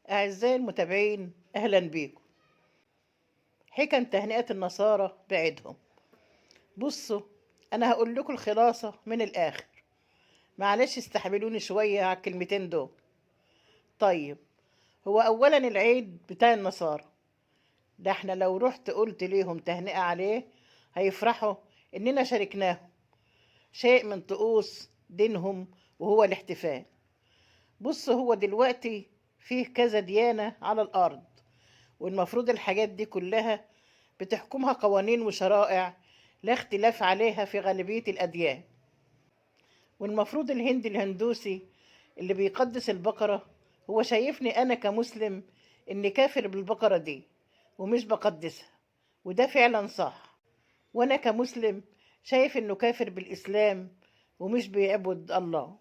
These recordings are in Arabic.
أعزائي المتابعين، أهلا بيكم. حكم تهنئة النصارى بعيدهم. بصوا، أنا هقول لكم الخلاصة من الآخر. معلش استحملوني شوية على الكلمتين دول. طيب، هو أولا العيد بتاع النصارى ده احنا لو رحت قلت ليهم تهنئة عليه هيفرحوا إننا شاركناهم شيء من طقوس دينهم، وهو الاحتفال. بص، هو دلوقتي فيه كذا ديانة على الأرض، والمفروض الحاجات دي كلها بتحكمها قوانين وشرائع لا اختلاف عليها في غالبية الأديان. والمفروض الهندي الهندوسي اللي بيقدس البقرة هو شايفني أنا كمسلم إني كافر بالبقرة دي ومش بقدسها، وده فعلا صح. وأنا كمسلم شايف إنه كافر بالإسلام ومش بيعبد الله.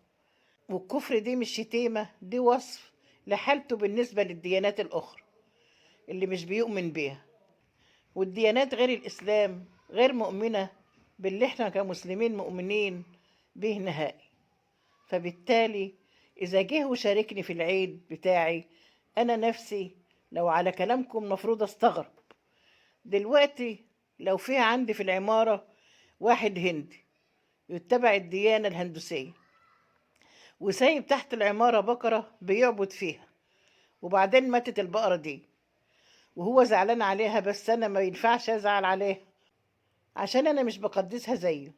والكفر دي مش شتيمة، دي وصف لحالته بالنسبة للديانات الأخرى اللي مش بيؤمن بيها. والديانات غير الإسلام غير مؤمنة باللي احنا كمسلمين مؤمنين به نهائي. فبالتالي إذا جه وشاركني في العيد بتاعي، أنا نفسي لو على كلامكم مفروض أستغرب. دلوقتي لو في عندي في العمارة واحد هندي يتبع الديانة الهندوسية وسايب تحت العمارة بقرة بيعبد فيها، وبعدين ماتت البقرة دي وهو زعلان عليها، بس أنا ما ينفعش أزعل عليها عشان أنا مش بقدسها زيه.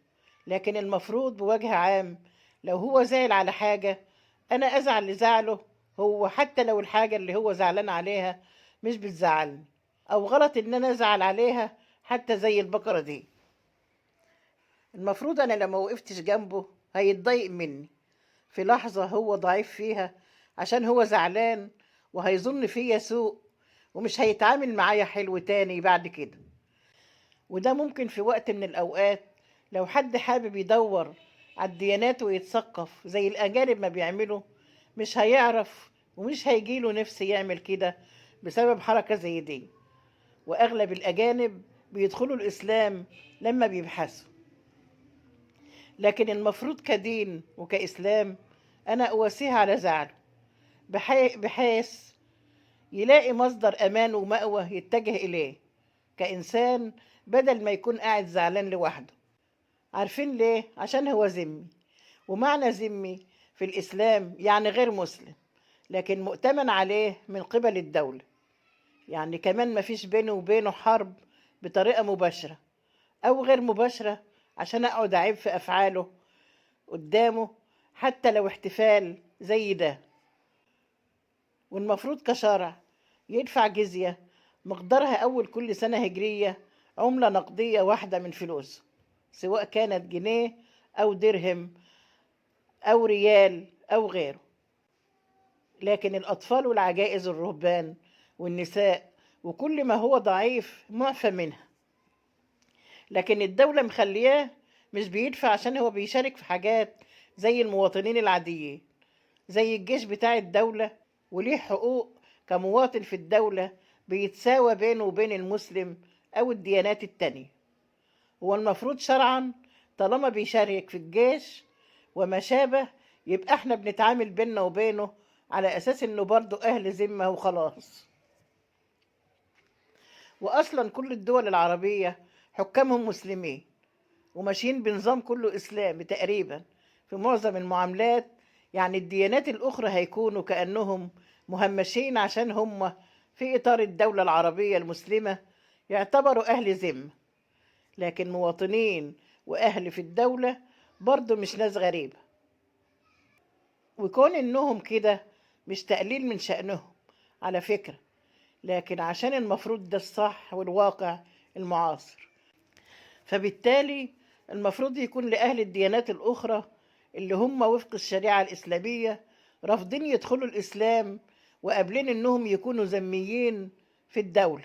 لكن المفروض بوجه عام لو هو زعل على حاجة أنا أزعل لزعله هو، حتى لو الحاجة اللي هو زعلان عليها مش بتزعلني، أو غلط إن أنا أزعل عليها حتى زي البقرة دي. المفروض أنا لما وقفتش جنبه هيتضايق مني في لحظة هو ضعيف فيها عشان هو زعلان، وهيظن فيا سوء ومش هيتعامل معايا حلو تاني بعد كده. وده ممكن في وقت من الأوقات لو حد حابب يدور على الديانات ويتثقف زي الأجانب ما بيعملوا، مش هيعرف ومش هيجيله نفس يعمل كده بسبب حركة زي دي. وأغلب الأجانب بيدخلوا الإسلام لما بيبحثوا. لكن المفروض كدين وكإسلام أنا أواسيه على زعله، بحيث يلاقي مصدر أمان ومأوى يتجه إليه كإنسان، بدل ما يكون قاعد زعلان لوحده. عارفين ليه؟ عشان هو ذمي، ومعنى ذمي في الإسلام يعني غير مسلم لكن مؤتمن عليه من قبل الدولة. يعني كمان مفيش بيني وبينه حرب بطريقة مباشرة أو غير مباشرة عشان أقعد أعيب في أفعاله قدامه، حتى لو احتفال زي ده. والمفروض كشرع يدفع جزية مقدارها أول كل سنة هجرية عملة نقدية واحدة من فلوسه، سواء كانت جنيه أو درهم أو ريال أو غيره. لكن الأطفال والعجائز الرهبان والنساء وكل ما هو ضعيف معفى منها. لكن الدولة مخلياه مش بيدفع عشان هو بيشارك في حاجات زي المواطنين العاديين، زي الجيش بتاع الدولة، وليه حقوق كمواطن في الدولة بيتساوى بينه وبين المسلم أو الديانات التانية. هو المفروض شرعا طالما بيشارك في الجيش وما شابه يبقى احنا بنتعامل بيننا وبينه على أساس إنه برضه أهل ذمة وخلاص. وأصلا كل الدول العربية حكامهم مسلمين وماشيين بنظام كله إسلامي تقريبا في معظم المعاملات. يعني الديانات الأخرى هيكونوا كأنهم مهمشين عشان هم في إطار الدولة العربية المسلمة يعتبروا أهل ذمة، لكن مواطنين وأهل في الدولة برضو مش ناس غريبة. وكون إنهم كده مش تقليل من شأنهم على فكرة، لكن عشان المفروض ده الصح والواقع المعاصر. فبالتالي المفروض يكون لأهل الديانات الأخرى اللي هم وفق الشريعة الإسلامية رافضين يدخلوا الإسلام وقابلين إنهم يكونوا ذميين في الدولة،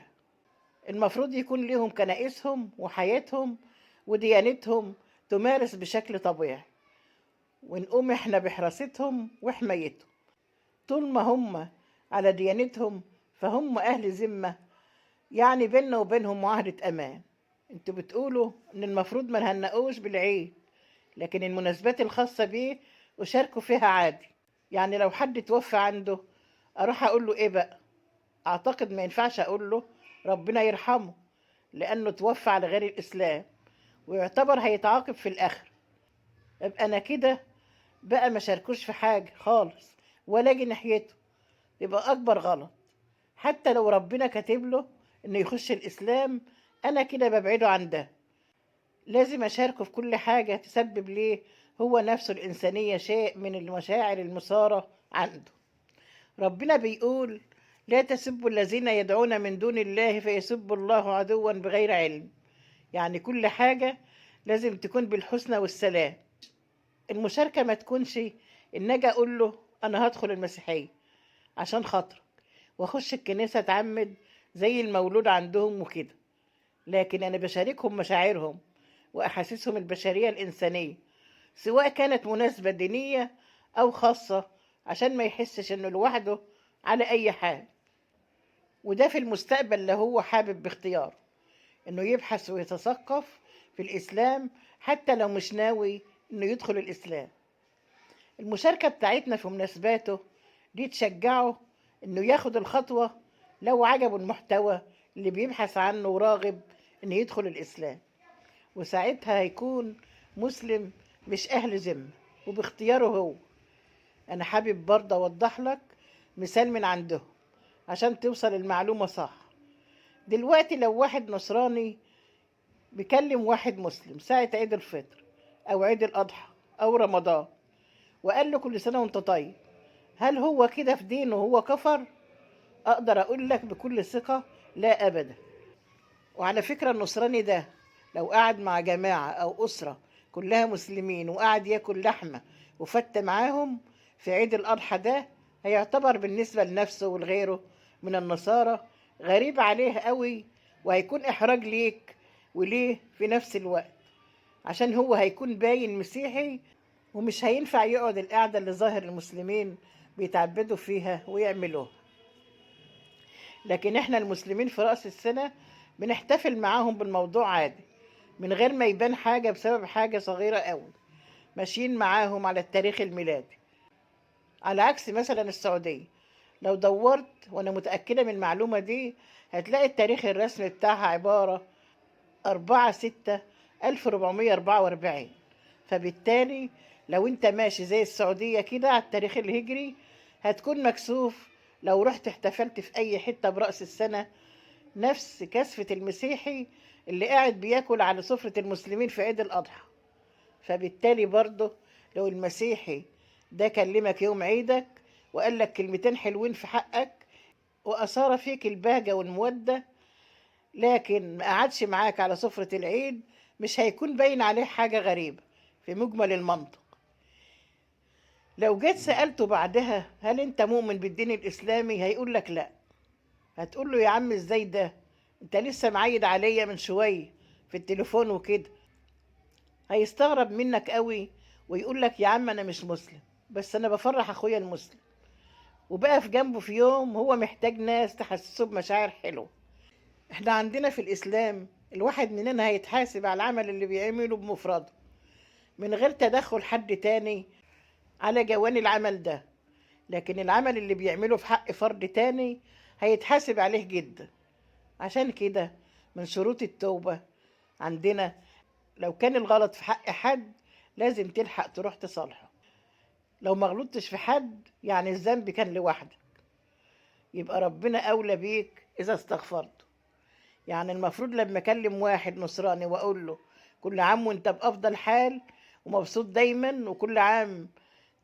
المفروض يكون لهم كنائسهم وحياتهم وديانتهم تمارس بشكل طبيعي، ونقوم إحنا بحراستهم وحمايتهم. طول ما هم على ديانتهم فهم أهل ذمة، يعني بيننا وبينهم معاهدة أمان. انتوا بتقولوا ان المفروض ما نهنئوش بالعيد، لكن المناسبات الخاصة بيه وشاركوا فيها عادي. يعني لو حد توفى عنده اروح اقول له ايه بقى؟ اعتقد ما ينفعش اقول له ربنا يرحمه، لانه توفى على غير الاسلام ويعتبر هيتعاقب في الاخر. ابقى انا كده بقى ما شاركوش في حاجه خالص ولا اجي ناحيته، يبقى اكبر غلط. حتى لو ربنا كاتب له انه يخش الاسلام، انا كده ببعده عن ده. لازم اشاركه في كل حاجه تسبب ليه هو نفسه الانسانيه شيء من المشاعر المثاره عنده. ربنا بيقول: لا تسبوا الذين يدعون من دون الله فيسبوا الله عدوا بغير علم. يعني كل حاجة لازم تكون بالحسنى والسلام. المشاركة ما تكونش إن أجي أقول له أنا هدخل المسيحية عشان خاطرك وأخش الكنيسة أتعمد زي المولود عندهم وكده، لكن أنا بشاركهم مشاعرهم وأحاسيسهم البشرية الإنسانية، سواء كانت مناسبة دينية أو خاصة، عشان ما يحسش إنه لوحده على أي حال. وده في المستقبل لو هو حابب باختياره إنه يبحث ويتثقف في الإسلام، حتى لو مش ناوي إنه يدخل الإسلام. المشاركة بتاعتنا في مناسباته دي تشجعه إنه ياخد الخطوة لو عجبه المحتوى اللي بيبحث عنه وراغب إنه يدخل الإسلام، وساعتها هيكون مسلم مش أهل ذمة وباختياره هو. أنا حابب برضه أوضح لك مثال من عندهم عشان توصل المعلومة صح. دلوقتي لو واحد نصراني بيكلم واحد مسلم ساعة عيد الفطر أو عيد الأضحى أو رمضان وقال له كل سنة وأنت طيب، هل هو كده في دينه هو كفر؟ أقدر أقول لك بكل ثقة: لا أبدا. وعلى فكرة النصراني ده لو قعد مع جماعة أو أسرة كلها مسلمين وقعد ياكل لحمة وفتة معاهم في عيد الأضحى، ده هيعتبر بالنسبة لنفسه ولغيره من النصارى غريب عليه قوي، وهيكون إحراج ليك وليه في نفس الوقت، عشان هو هيكون باين مسيحي ومش هينفع يقعد القعدة اللي ظاهر المسلمين بيتعبدوا فيها ويعملوها. لكن احنا المسلمين في رأس السنة بنحتفل معاهم بالموضوع عادي من غير ما يبان حاجة بسبب حاجة صغيرة قوي، ماشيين معاهم على التاريخ الميلادي. على عكس مثلا السعودية، لو دورت وانا متأكدة من المعلومة دي هتلاقي التاريخ الرسمي بتاعها عبارة 4/6/1444. فبالتالي لو انت ماشي زي السعودية كده على التاريخ الهجري هتكون مكسوف لو رحت احتفلت في اي حتة برأس السنة نفس كسفة المسيحي اللي قاعد بياكل على سفرة المسلمين في عيد الأضحى. فبالتالي برضه لو المسيحي ده كلمك يوم عيدك وقال لك كلمتين حلوين في حقك وأثار فيك البهجة والمودة، لكن ما قعدش معاك على سفرة العيد، مش هيكون باين عليه حاجة غريبة في مجمل المنطق. لو جيت سألته بعدها هل انت مؤمن بالدين الإسلامي هيقول لك لا. هتقول له: يا عم ازاي ده، انت لسه معيد عليا من شوية في التليفون وكده. هيستغرب منك قوي ويقول لك: يا عم انا مش مسلم، بس انا بفرح اخويا المسلم. وبقى في جنبه في يوم هو محتاج ناس تحسسه بمشاعر حلوة. احنا عندنا في الإسلام الواحد مننا هيتحاسب على العمل اللي بيعمله بمفرده من غير تدخل حد تاني على جوانب العمل ده، لكن العمل اللي بيعمله في حق فرد تاني هيتحاسب عليه جدا. عشان كده من شروط التوبة عندنا لو كان الغلط في حق حد لازم تلحق تروح تصالحه. لو ما غلطتش في حد يعني الذنب كان لوحدك، يبقى ربنا أولى بيك إذا استغفرته. يعني المفروض لما أكلم واحد نصراني وأقول له كل عام وأنت بأفضل حال ومبسوط دايما، وكل عام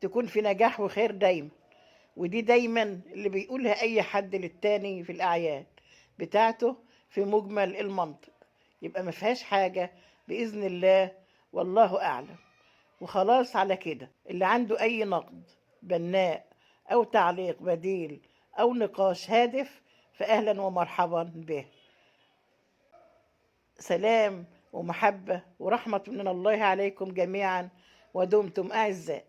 تكون في نجاح وخير دايما، ودي دايما اللي بيقولها أي حد للتاني في الأعياد بتاعته في مجمل المنطق، يبقى ما فيهاش حاجة بإذن الله، والله أعلم. وخلاص على كده اللي عنده أي نقد بناء أو تعليق بديل أو نقاش هادف فأهلا ومرحبا به. سلام ومحبة ورحمة من الله عليكم جميعا، ودمتم أعزائي.